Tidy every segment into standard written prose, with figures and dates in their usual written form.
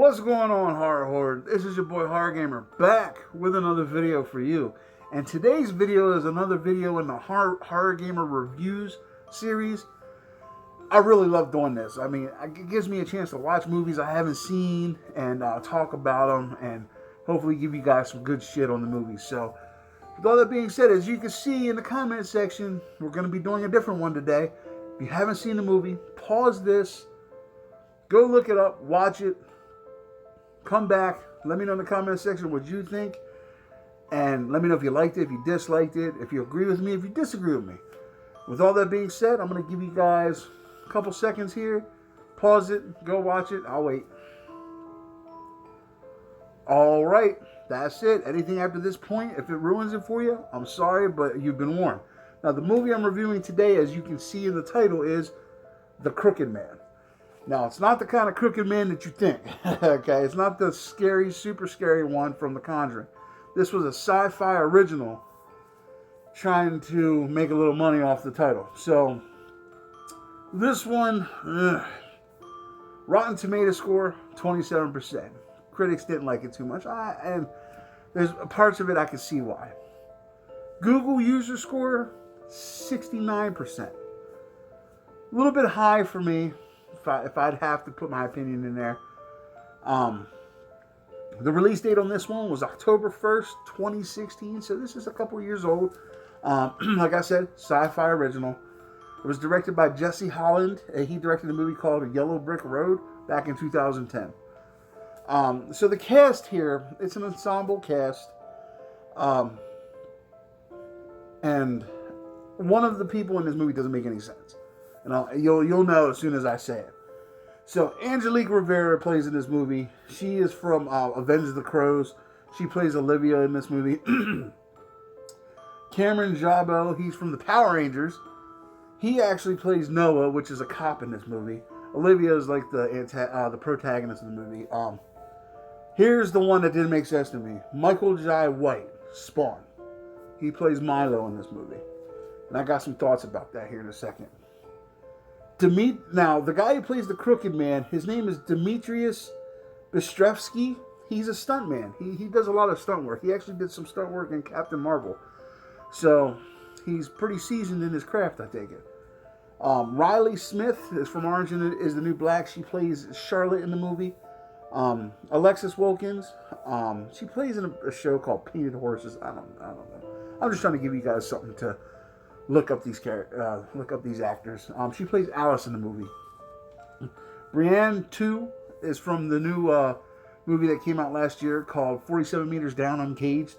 What's going on, Horror Horde? This is your boy Horror Gamer back with another video for you. And today's video is another video in the Horror Gamer Reviews series. I really love doing this. I mean, it gives me a chance to watch movies I haven't seen and talk about them and hopefully give you guys some good shit on the movies. So, with all that being said, as you can see in the comment section, we're going to be doing a different one today. If you haven't seen the movie, pause this, go look it up, watch it. Come back, let me know in the comment section what you think, and let me know if you liked it, if you disliked it, if you agree with me, if you disagree with me. With all that being said, I'm going to give you guys a couple seconds here. Pause it, go watch it, I'll wait. Alright, that's it. Anything after this point, if it ruins it for you, I'm sorry, but you've been warned. Now, the movie I'm reviewing today, as you can see in the title, is The Crooked Man. Now, it's not the kind of crooked man that you think, okay? It's not the scary, super scary one from The Conjuring. This was a SyFy original trying to make a little money off the title. So, this one, Rotten Tomato score, 27%. Critics didn't like it too much, and there's parts of it I can see why. Google user score, 69%. A little bit high for me. If I'd have to put my opinion in there. The release date on this one was October 1st, 2016. So this is a couple years old. Like I said, SyFy original. It was directed by Jesse Holland. He directed a movie called Yellow Brick Road back in 2010. So the cast here, it's an ensemble cast. And one of the people in this movie doesn't make any sense. And you'll know as soon as I say it. So, Angelique Rivera plays in this movie. She is from Avenge the Crows. She plays Olivia in this movie. Cameron Jabot, he's from the Power Rangers. He actually plays Noah, which is a cop in this movie. Olivia is like the protagonist of the movie. Here's the one that didn't make sense to me. Michael Jai White, Spawn. He plays Milo in this movie. And I got some thoughts about that here in a second. Now, the guy who plays the Crooked Man, his name is Demetrius Bistrevsky. He's a stuntman. He does a lot of stunt work. He actually did some stunt work in Captain Marvel. So, he's pretty seasoned in his craft, I take it. Riley Smith is from Orange is the New Black. She plays Charlotte in the movie. Alexis Wilkins, she plays in a show called Painted Horses. I don't know. I'm just trying to give you guys something to look up these actors. She plays Alice in the movie. Brienne 2 is from the new movie that came out last year called 47 Meters Down Uncaged.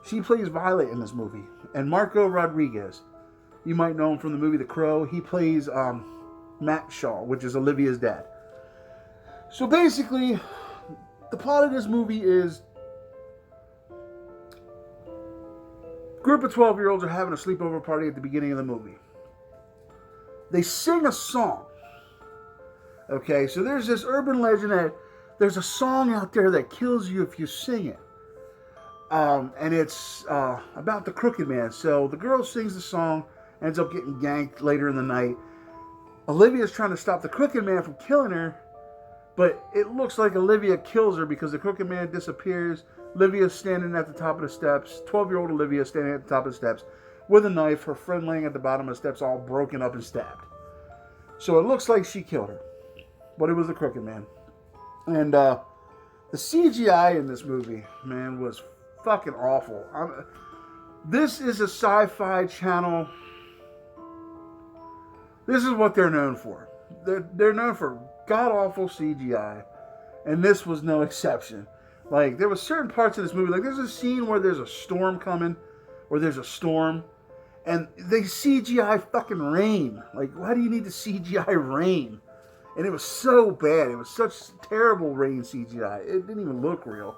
She plays Violet in this movie. And Marco Rodriguez, you might know him from the movie The Crow. He plays Matt Shaw, which is Olivia's dad. So basically, the plot of this movie is group of 12-year-olds are having a sleepover party at the beginning of the movie. They sing a song. Okay, so there's this urban legend that there's a song out there that kills you if you sing it. And it's about the Crooked Man. So the girl sings the song, ends up getting ganked later in the night. Olivia's trying to stop the Crooked Man from killing her, but it looks like Olivia kills her because the Crooked Man disappears. Olivia's standing at the top of the steps. 12-year-old Olivia standing at the top of the steps with a knife. Her friend laying at the bottom of the steps all broken up and stabbed. So it looks like she killed her. But it was the Crooked Man. And the CGI in this movie, man, was fucking awful. This is a SyFy channel. This is what they're known for. They're known for god-awful CGI. And this was no exception. Like, there was certain parts of this movie, like there's a scene where there's a storm coming, or there's a storm, and they CGI fucking rain. Like, why do you need to CGI rain? And it was so bad. It was such terrible rain CGI. It didn't even look real.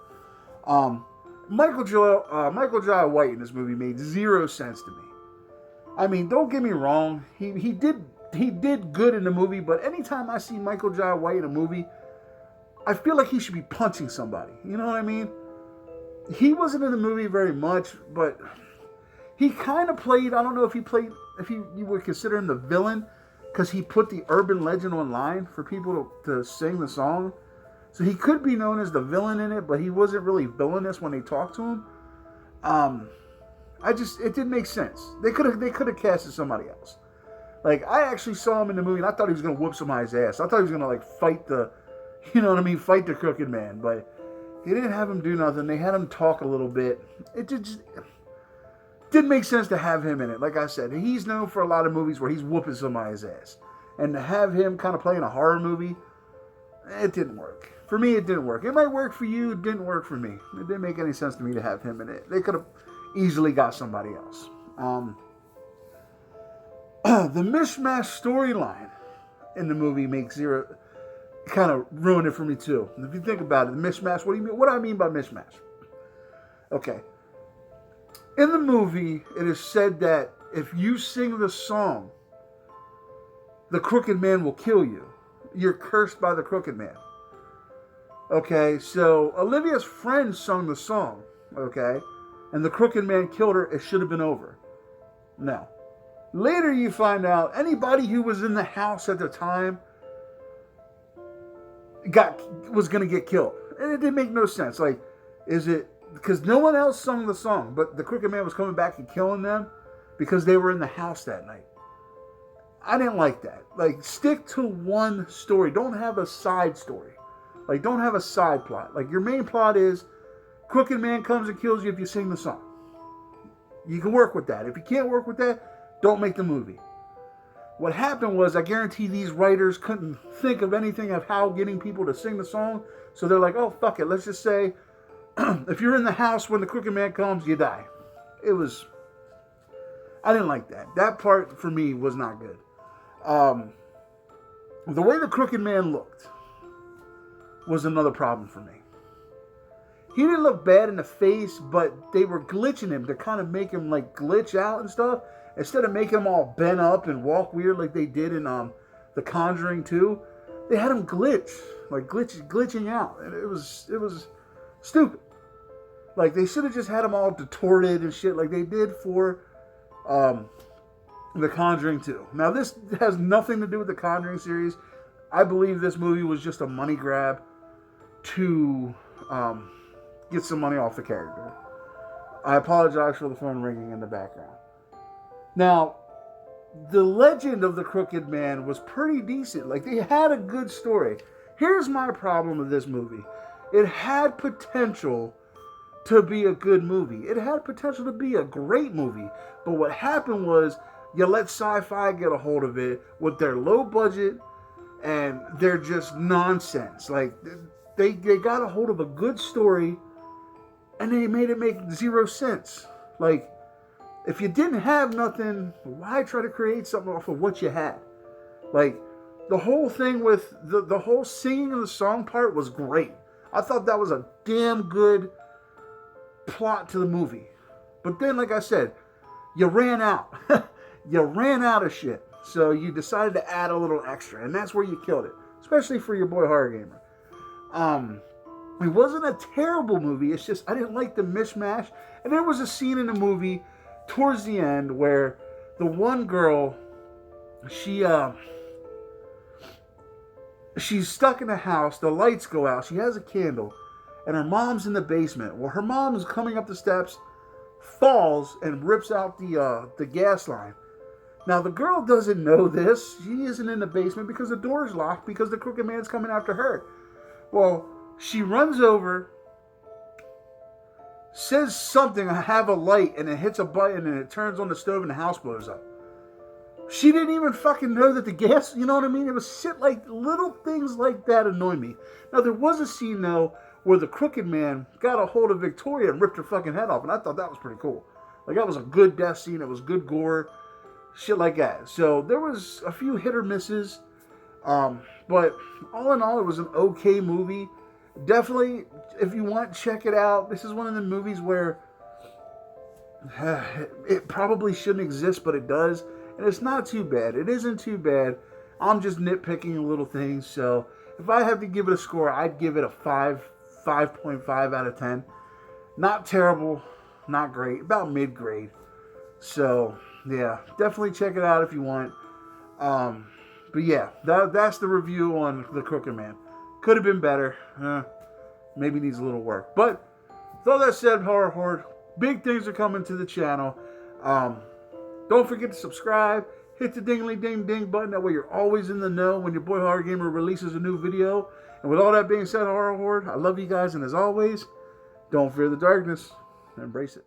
Michael Jai White in this movie made zero sense to me. I mean, don't get me wrong. He did good in the movie, but anytime I see Michael Jai White in a movie, I feel like he should be punching somebody. You know what I mean? He wasn't in the movie very much, but he kind of played, I don't know if you would consider him the villain, because he put the urban legend online for people to sing the song. So he could be known as the villain in it, but he wasn't really villainous when they talked to him. It didn't make sense. They could have casted somebody else. Like, I actually saw him in the movie, and I thought he was gonna whoop somebody's ass. I thought he was gonna like fight the, fight the Crooked Man. But he didn't have him do nothing. They had him talk a little bit. It just didn't make sense to have him in it. Like I said, he's known for a lot of movies where he's whooping somebody's ass, and to have him kind of play in a horror movie, it didn't work. For me, it didn't work. It might work for you. It didn't work for me. It didn't make any sense to me to have him in it. They could have easily got somebody else. The mishmash storyline in the movie kind of ruined it for me too. If you think about it, the mishmash, what do you mean? What do I mean by mishmash? Okay. In the movie, it is said that if you sing the song, the Crooked Man will kill you. You're cursed by the Crooked Man. Okay, so Olivia's friend sung the song, okay, and the Crooked Man killed her. It should have been over. No. Later you find out anybody who was in the house at the time was going to get killed. And it didn't make no sense. Like, is it because no one else sung the song, but the Crooked Man was coming back and killing them because they were in the house that night? I didn't like that. Like, stick to one story. Don't have a side story. Like, don't have a side plot. Like, your main plot is Crooked Man comes and kills you if you sing the song. You can work with that. If you can't work with that, don't make the movie. What happened was, I guarantee these writers couldn't think of anything of how getting people to sing the song. So they're like, oh, fuck it. Let's just say, if you're in the house when the Crooked Man comes, you die. I didn't like that. That part, for me, was not good. The way the Crooked Man looked was another problem for me. He didn't look bad in the face, but they were glitching him to kind of make him like glitch out and stuff. Instead of making him all bent up and walk weird like they did in The Conjuring 2, they had him glitch, like glitching out, and it was stupid. Like, they should have just had him all distorted and shit like they did for The Conjuring 2. Now, this has nothing to do with the Conjuring series. I believe this movie was just a money grab to get some money off the character. I apologize for the phone ringing in the background. Now, the legend of the Crooked Man was pretty decent. Like, they had a good story. Here's my problem with this movie. It had potential to be a good movie. It had potential to be a great movie. But what happened was, you let SyFy get a hold of it with their low budget, and they're just nonsense. Like, they got a hold of a good story, and they made it make zero sense. Like, if you didn't have nothing, why try to create something off of what you had? Like, the whole thing with the whole singing and the song part was great. I thought that was a damn good plot to the movie. But then, like I said, you ran out. You ran out of shit. So you decided to add a little extra. And that's where you killed it. Especially for your boy Horror Gamer. It wasn't a terrible movie. It's just I didn't like the mishmash. And there was a scene in the movie towards the end where the one girl, she's stuck in the house. The lights go out. She has a candle. And her mom's in the basement. Well, her mom is coming up the steps, falls, and rips out the gas line. Now, the girl doesn't know this. She isn't in the basement because the door's locked because the Crooked Man's coming after her. Well, she runs over, says something, I have a light, and it hits a button and it turns on the stove and the house blows up. She didn't even fucking know that the gas, you know what I mean? It was shit like, little things like that annoy me. Now, there was a scene, though, where the Crooked Man got a hold of Victoria and ripped her fucking head off, and I thought that was pretty cool. Like, that was a good death scene. It was good gore. Shit like that. So, there was a few hit or misses. But, all in all, it was an okay movie. Definitely, if you want, check it out. This is one of the movies where it probably shouldn't exist, but it does. And it's not too bad. It isn't too bad. I'm just nitpicking little things. So, if I have to give it a score, I'd give it a 5.5 out of 10. Not terrible. Not great. About mid-grade. So, yeah. Definitely check it out if you want. But yeah, that's the review on The Crooked Man. Could have been better. Maybe needs a little work. But with all that said, Horror Horde, big things are coming to the channel. Don't forget to subscribe. Hit the ding-a-ling-ding-ding button. That way you're always in the know when your boy Horror Gamer releases a new video. And with all that being said, Horror Horde, I love you guys. And as always, don't fear the darkness. Embrace it.